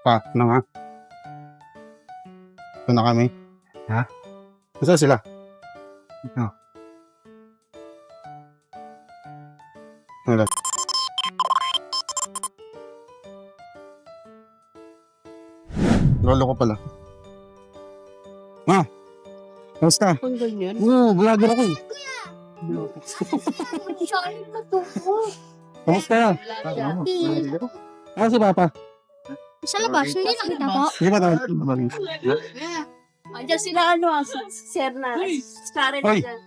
Na nga. Ito na kami. Ha? Saan sila? Ito. Wala. Lolo ko pala. Ma! Kamusta? Ang ganyan. Oo, vlogger ako eh. Sorry na to. Kamusta yan? Ah, si Papa. Sa labas, hindi nakita po. Sige ba tayo? Andiyan sila Sir na. Karen Ay. dyan.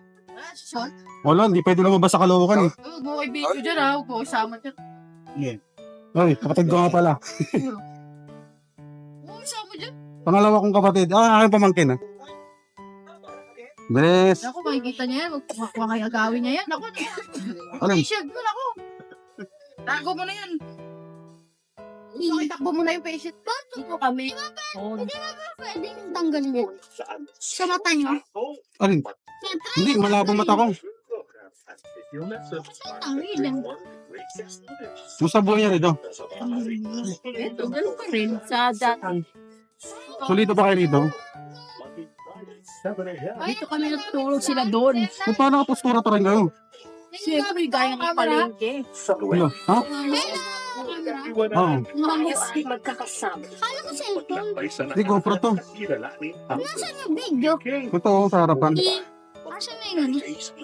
Wala, hindi pwede lumabas sa Caloocan eh. Huwag mo kay video dyan ha. Huwag mo kasama dyan. Ay, kapatid ko nga pala. Huwag mo kasama dyan. Pangalawa kong kapatid. Ah, aking pamangkin ah. Beres. Ako, makikita niya yan. Huwag kaya gawin niya yan. Ako, Alam. i-shield mo na ako. Tago mo na yan. Itakbo mo na yung patient. Dito kami. Pwede yung tanggalin yan. Sa mata niyo. Alin? Hindi, malabo mata ko. Tanggalin. Musta buhay niya rito? Ito, ganun pa rin. Sa dati. Solito ba kayo rito? Dito kami natutulog sila doon. Kung paano kapustura pa rin kayo? Siyempre, gaya ng palengke. Ano? Ha? Oo. Magkakasama. Kala ko cellphone. Hindi, GoPro to. Nasaan yung video? Ito, sa harapan. Asan na yung ano?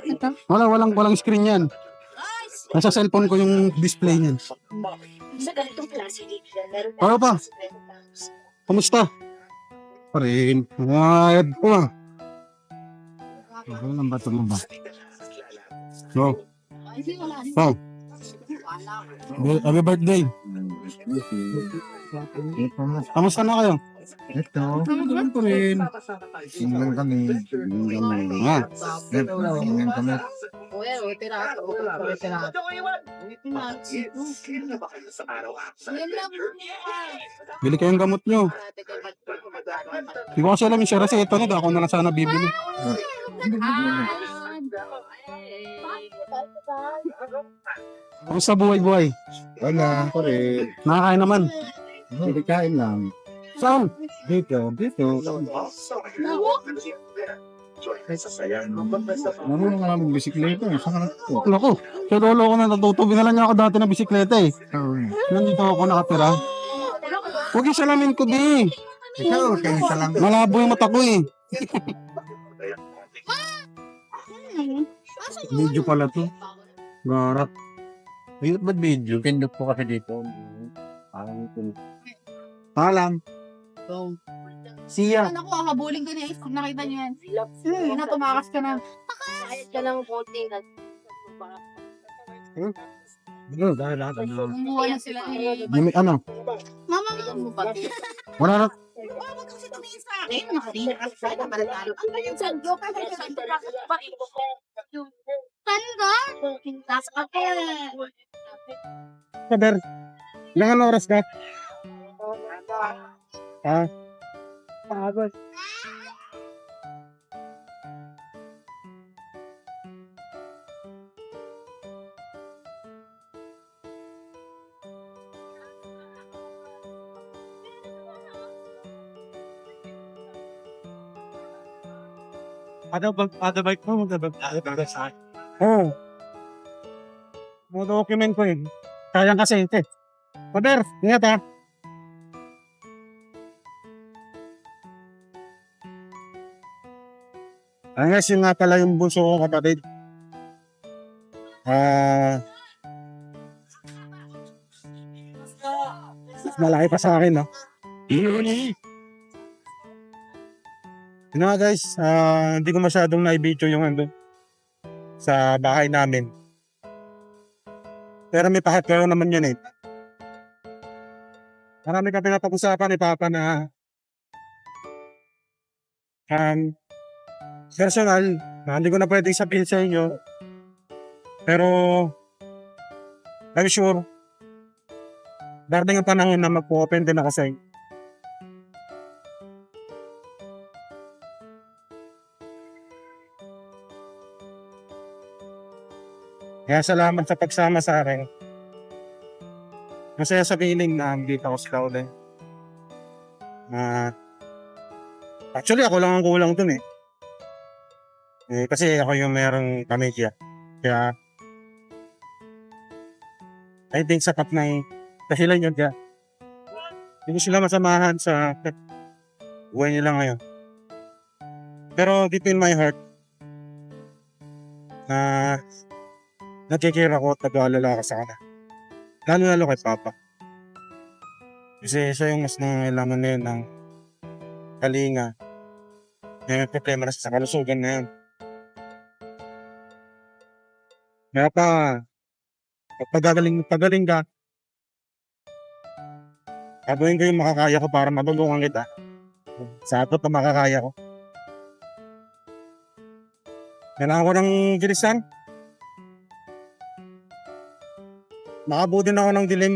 Ito? Walang screen yan. Nasa cellphone ko yung display niyan. Sa ganitong klase, meron Ano pa? Kamusta? Pa rin. Ayad ko ah. Ano ang bato mo ba? No. Oh. Happy birthday. Kamusta na kayo? Ito. Ano pa rin? Tingnan kami. Ah, Tingnan kami. O, tirato. bili kayong gamot nyo. Hindi ko kasi alam yung sira sa ito na. Ako na lang sana bibili. Kamusta buhay-buhay? Wala. Pare. Nakakain naman. Hindi kain lang. Saan? Dito. Marunong nga mag-bisikleta. Saan ka to? Naku, sa lolo ko na natuto. Binalan niya ako dati ng bisikleta eh. Nandito ako nakatira. Huwag yung salamin ko di. Ikaw, kain ka lang. Malabo yung mata ko eh. Video pala to. Garat. Ayun ba't video? Pindot po kasi dito. Parang ito. Palam. Siya. Ano ko, habulin ka niya. Pag nakita niyo yan. Na, tumakas ka na. Kahit ka lang konti na. Ano, dahil lahat. Umuha na sila. Ano? Mama, mo pa. Wala na. Huwag kasi tumingin sa akin. Nakarinig ka sa akin. Malatalo. Ano yung sando? Tanda? Nasa kape. Kader, ilang oras ka? Ha? Pagod. Ada bike mo, magdadagdag sa akin. Oo. Mga document ko eh. Kayang kasi ito eh. Kader, ingat ha. Guys, yun nga pala yung bunso ko kapatid. Malaki pa sa akin, no? Yun nga guys, hindi ko masyadong na-video yung andun sa bahay namin. Pero may pahat-kayo naman yun eh. Marami ka pinapag-usapan ni Papa na personal, na hindi ko na pwedeng sabihin sa inyo. Pero I'm sure darating ang panahon na magpo-open din ako sa inyo. Kaya salamat sa pagsama sa akin. Masaya sa feeling na dito ako sa Kaule. Actually, ako lang ang kulang dun eh. Kasi ako yung merong pamilya. Kaya, I think sapat na dahilan yun kaya. Hindi ko sila masamahan sa buhay nila ngayon. Pero deep in my heart, na nakikira ko at nag-aalala ka sa kanila. Lalo kay Papa. Kasi siya yung mas nangailangan na yun ng kalinga. May problema na sa kalusugan na yun. Kaya pa, pagaling ka, gagawin ko yung makakaya ko para matulungan kita. Sa atot na makakaya ko. Kailangan ko ng gilisan. Makabutin ako ng dilim.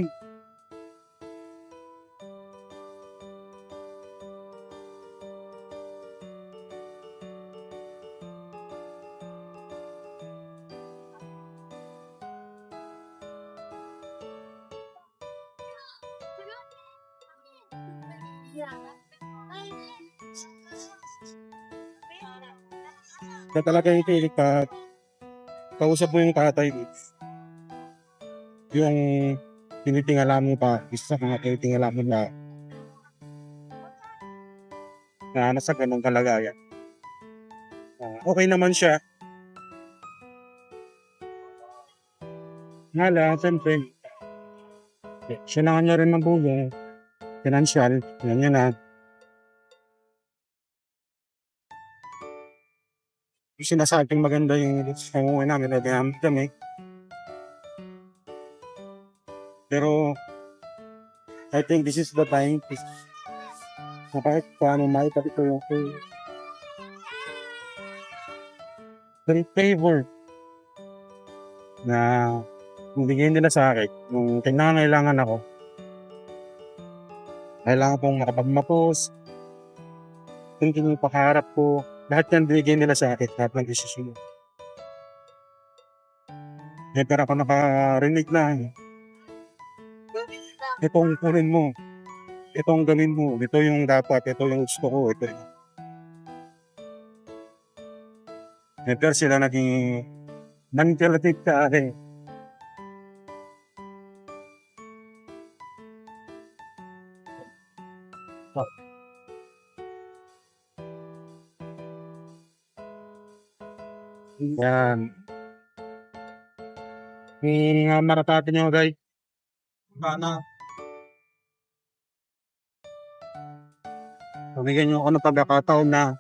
Kaya talaga yung tinig pa, kausap mo yung tatay mo. Yung tinitingala mo pa, isa sa mga tinitingala mo na nasa ganong kalagayan. Okay naman siya. Nga lang, siyempre, siya na rin ng buhay. Financial, yan na. Yung sinasabing maganda yung panguwi namin, nagamit kami. Pero, I think this is the time na kahit paano maipakita yung favor na bigyan nila sa akin. Nung kailangan ako, kailangan pong makapagmapos, yung pakaharap ko, lahat yan bigyan nila sa akin, lahat ng desisyon. Pero ako nakarinig na, itong kunin mo, itong gawin mo, ito yung dapat, ito yung gusto ko, ito yung. Pero sila naging manipulative sa akin. Yan. Yung maratatin nyo guys. Sana. Pabigyan nyo ako ng pagkakataon na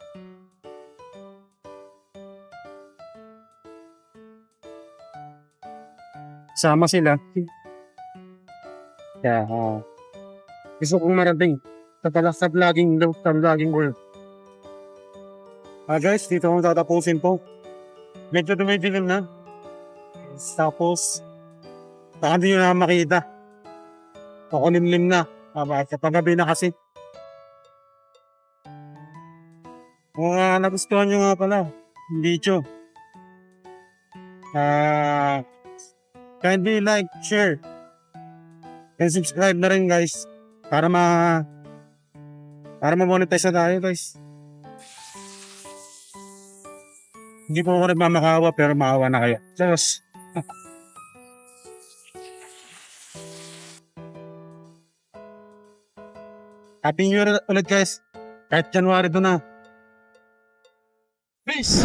sama sila. Kaya, gusto kong marating sa vlogging world. Guys, dito akong tatapusin po. Medyo dumidilim na. Tapos, baka hindi nyo na makita. Pakulimlim na. Kapagabi na kasi. Kung nagustuhan nyo nga pala, yung video. Kindly like, share, and subscribe na rin guys. Para ma-monetize na tayo guys. Hindi po ako nagmamakawa pero maawa na kayo. Diyos. Happy New Year ulit guys. Kahit January doon na. Peace!